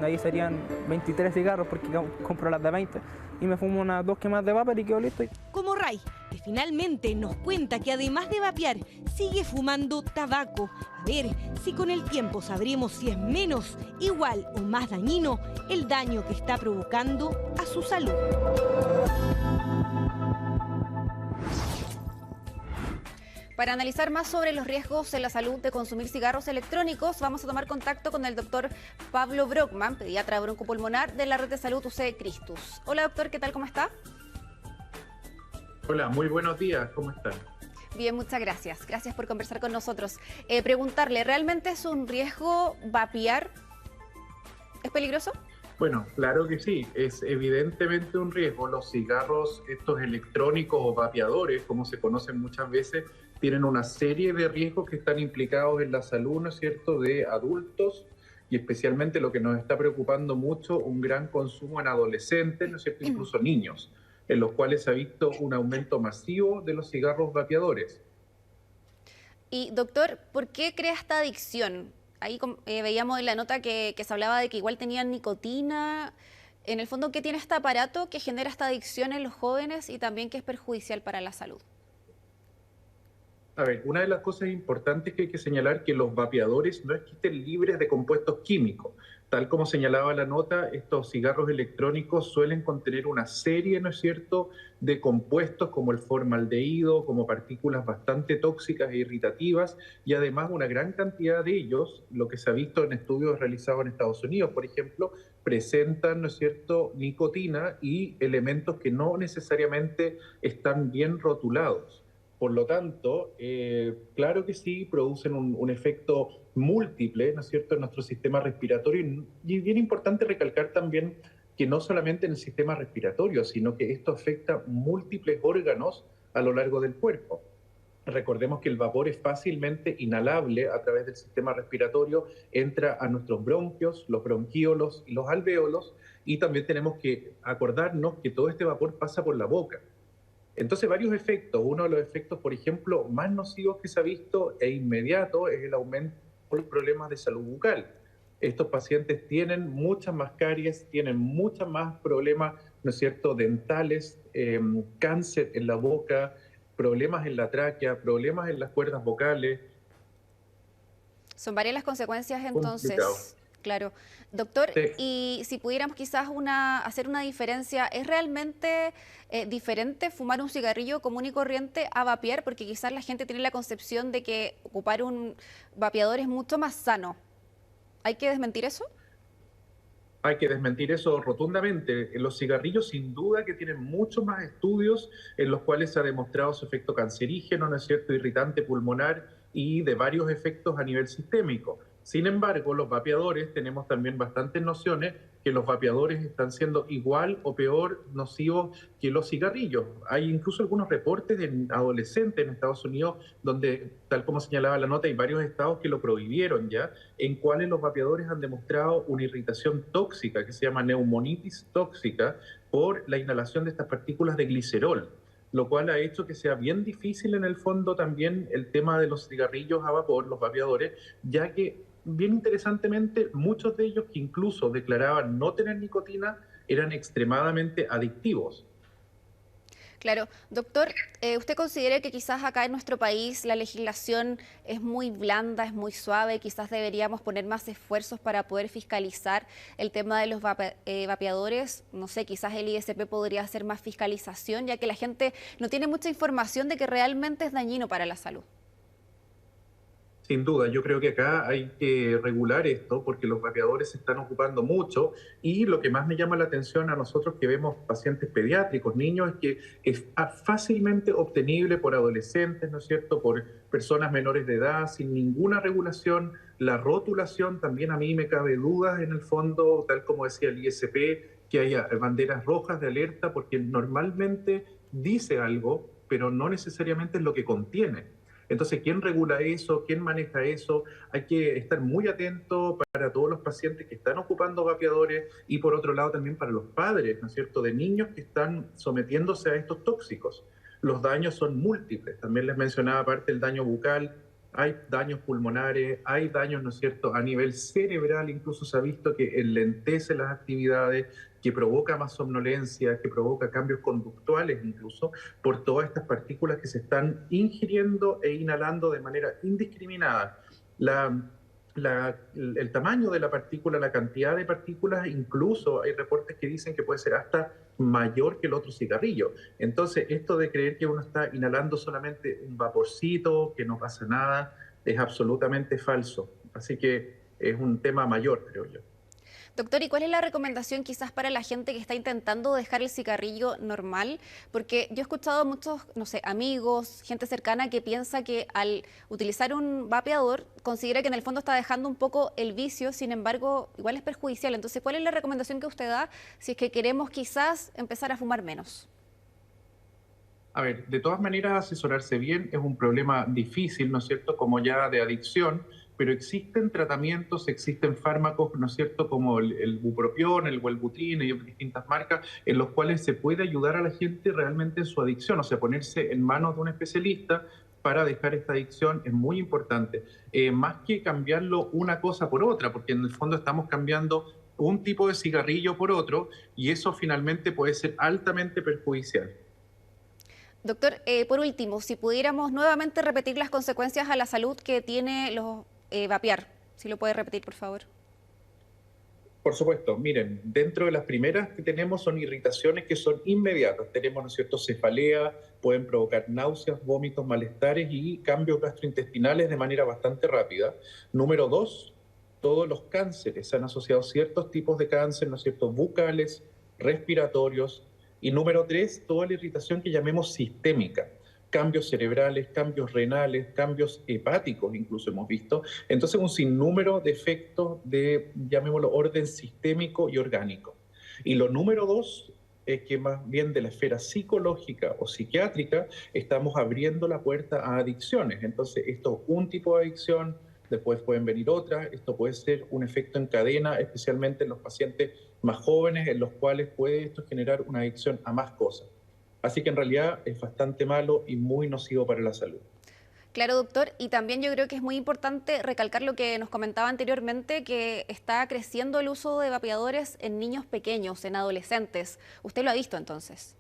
que ahí serían 23 cigarros porque compro las de 20 y me fumo unas 2 quemas de vapor y quedo listo. Como Ray, que finalmente nos cuenta que además de vapear, sigue fumando tabaco. A ver si con el tiempo sabremos si es menos, igual o más dañino el daño que está provocando a su salud. Para analizar más sobre los riesgos en la salud de consumir cigarros electrónicos, vamos a tomar contacto con el doctor Pablo Brockman, pediatra broncopulmonar de la Red de Salud UC Christus. Hola doctor, ¿qué tal? ¿Cómo está? Hola, muy buenos días, ¿cómo están? Bien, muchas gracias. Gracias por conversar con nosotros. Preguntarle, ¿realmente es un riesgo vapear? ¿Es peligroso? Bueno, claro que sí, es evidentemente un riesgo. Los cigarros, estos electrónicos o vapeadores, como se conocen muchas veces, tienen una serie de riesgos que están implicados en la salud, ¿no es cierto?, de adultos y especialmente lo que nos está preocupando mucho, un gran consumo en adolescentes, ¿no es cierto?, incluso niños, en los cuales se ha visto un aumento masivo de los cigarros vapeadores. Y doctor, ¿por qué crea esta adicción? Ahí veíamos en la nota que se hablaba de que igual tenían nicotina. En el fondo, ¿qué tiene este aparato que genera esta adicción en los jóvenes y también que es perjudicial para la salud? A ver, una de las cosas importantes que hay que señalar es que los vapeadores no es que estén libres de compuestos químicos. Tal como señalaba la nota, estos cigarros electrónicos suelen contener una serie, ¿no es cierto?, de compuestos como el formaldehído, como partículas bastante tóxicas e irritativas, y además una gran cantidad de ellos, lo que se ha visto en estudios realizados en Estados Unidos, por ejemplo, presentan, ¿no es cierto?, nicotina y elementos que no necesariamente están bien rotulados. Por lo tanto, claro que sí, producen un efecto múltiple, ¿no es cierto?, en nuestro sistema respiratorio. Y es bien importante recalcar también que no solamente en el sistema respiratorio, sino que esto afecta múltiples órganos a lo largo del cuerpo. Recordemos que el vapor es fácilmente inhalable a través del sistema respiratorio, entra a nuestros bronquios, los bronquíolos y los alvéolos, y también tenemos que acordarnos que todo este vapor pasa por la boca. Entonces, varios efectos. Uno de los efectos, por ejemplo, más nocivos que se ha visto e inmediato es el aumento de los problemas de salud bucal. Estos pacientes tienen muchas más caries, tienen muchos más problemas ¿no es cierto?, dentales, cáncer en la boca, problemas en la tráquea, problemas en las cuerdas vocales. Son varias las consecuencias entonces. Complicado. Claro. Doctor, Sí. y si pudiéramos quizás hacer una diferencia, ¿es realmente diferente fumar un cigarrillo común y corriente a vapear? Porque quizás la gente tiene la concepción de que ocupar un vapeador es mucho más sano. ¿Hay que desmentir eso? Hay que desmentir eso rotundamente. Los cigarrillos sin duda que tienen muchos más estudios en los cuales se ha demostrado su efecto cancerígeno, ¿no es cierto?, irritante pulmonar y de varios efectos a nivel sistémico. Sin embargo, los vapeadores, tenemos también bastantes nociones que los vapeadores están siendo igual o peor nocivos que los cigarrillos. Hay incluso algunos reportes en adolescentes en Estados Unidos donde, tal como señalaba la nota, hay varios estados que lo prohibieron ya, en cuales los vapeadores han demostrado una irritación tóxica que se llama neumonitis tóxica por la inhalación de estas partículas de glicerol, lo cual ha hecho que sea bien difícil en el fondo también el tema de los cigarrillos a vapor, los vapeadores, ya que bien interesantemente, muchos de ellos que incluso declaraban no tener nicotina eran extremadamente adictivos. Claro. Doctor, ¿usted considera que quizás acá en nuestro país la legislación es muy blanda, es muy suave? Quizás deberíamos poner más esfuerzos para poder fiscalizar el tema de los vapeadores. No sé, quizás el ISP podría hacer más fiscalización, ya que la gente no tiene mucha información de que realmente es dañino para la salud. Sin duda, yo creo que acá hay que regular esto porque los vapeadores se están ocupando mucho y lo que más me llama la atención a nosotros que vemos pacientes pediátricos, niños, es que es fácilmente obtenible por adolescentes, ¿no es cierto?, por personas menores de edad, sin ninguna regulación. La rotulación también a mí me cabe dudas en el fondo, tal como decía el ISP, que haya banderas rojas de alerta porque normalmente dice algo, pero no necesariamente es lo que contiene. Entonces, ¿quién regula eso? ¿Quién maneja eso? Hay que estar muy atento para todos los pacientes que están ocupando vapeadores y por otro lado también para los padres, ¿no es cierto?, de niños que están sometiéndose a estos tóxicos. Los daños son múltiples. También les mencionaba aparte el daño bucal, hay daños pulmonares, hay daños, ¿no es cierto?, a nivel cerebral, incluso se ha visto que enlentece las actividades, que provoca más somnolencia, que provoca cambios conductuales incluso, por todas estas partículas que se están ingiriendo e inhalando de manera indiscriminada. El tamaño de la partícula, la cantidad de partículas, incluso hay reportes que dicen que puede ser hasta mayor que el otro cigarrillo. Entonces, esto de creer que uno está inhalando solamente un vaporcito, que no pasa nada, es absolutamente falso. Así que es un tema mayor, creo yo. Doctor, ¿y cuál es la recomendación quizás para la gente que está intentando dejar el cigarrillo normal? Porque yo he escuchado a muchos, no sé, amigos, gente cercana que piensa que al utilizar un vapeador considera que en el fondo está dejando un poco el vicio, sin embargo, igual es perjudicial. Entonces, ¿cuál es la recomendación que usted da si es que queremos quizás empezar a fumar menos? A ver, de todas maneras, asesorarse bien es un problema difícil, ¿no es cierto?, como ya de adicción, pero existen tratamientos, existen fármacos, ¿no es cierto?, como el bupropión, el Wellbutrin y distintas marcas, en los cuales se puede ayudar a la gente realmente en su adicción, o sea, ponerse en manos de un especialista para dejar esta adicción es muy importante. Más que cambiarlo una cosa por otra, porque en el fondo estamos cambiando un tipo de cigarrillo por otro y eso finalmente puede ser altamente perjudicial. Doctor, por último, si pudiéramos nuevamente repetir las consecuencias a la salud que tiene los vapear, si lo puede repetir, por favor. Por supuesto, miren, dentro de las primeras que tenemos son irritaciones que son inmediatas. Tenemos, ¿no es cierto?, cefalea, pueden provocar náuseas, vómitos, malestares y cambios gastrointestinales de manera bastante rápida. Número 2, todos los cánceres. Se han asociado ciertos tipos de cáncer, ¿no es cierto?, bucales, respiratorios. Y número 3, toda la irritación que llamemos sistémica. Cambios cerebrales, cambios renales, cambios hepáticos incluso hemos visto. Entonces un sinnúmero de efectos de, llamémoslo, orden sistémico y orgánico. Y lo número 2 es que más bien de la esfera psicológica o psiquiátrica estamos abriendo la puerta a adicciones. Entonces esto es un tipo de adicción, después pueden venir otras, esto puede ser un efecto en cadena, especialmente en los pacientes más jóvenes, en los cuales puede esto generar una adicción a más cosas. Así que en realidad es bastante malo y muy nocivo para la salud. Claro, doctor, y también yo creo que es muy importante recalcar lo que nos comentaba anteriormente, que está creciendo el uso de vapeadores en niños pequeños, en adolescentes. ¿Usted lo ha visto entonces?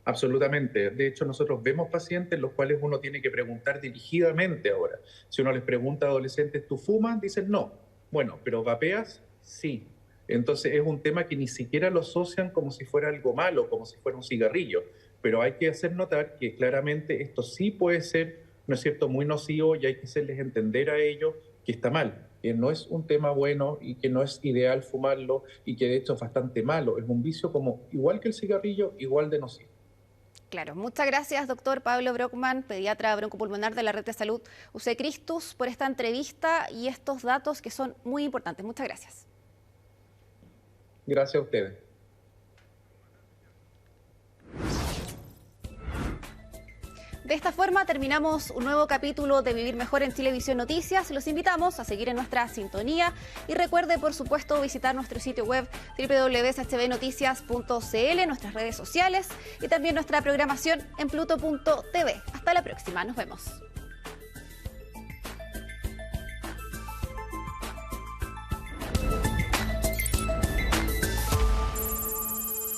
Absolutamente. De hecho, nosotros vemos pacientes los cuales uno tiene que preguntar dirigidamente ahora. Si uno les pregunta a adolescentes, ¿tú fumas? Dicen no. Bueno, ¿pero vapeas? Sí. Entonces es un tema que ni siquiera lo asocian como si fuera algo malo, como si fuera un cigarrillo. Pero hay que hacer notar que claramente esto sí puede ser, ¿no es cierto?, muy nocivo, y hay que hacerles entender a ellos que está mal, que no es un tema bueno y que no es ideal fumarlo y que de hecho es bastante malo. Es un vicio como igual que el cigarrillo, igual de nocivo. Claro, muchas gracias, doctor Pablo Brockman, pediatra broncopulmonar de la Red de Salud UC Christus, por esta entrevista y estos datos que son muy importantes. Muchas gracias. Gracias a ustedes. De esta forma terminamos un nuevo capítulo de Vivir Mejor en Chilevisión Noticias. Los invitamos a seguir en nuestra sintonía y recuerde, por supuesto, visitar nuestro sitio web www.chbnoticias.cl, nuestras redes sociales y también nuestra programación en pluto.tv. Hasta la próxima, nos vemos.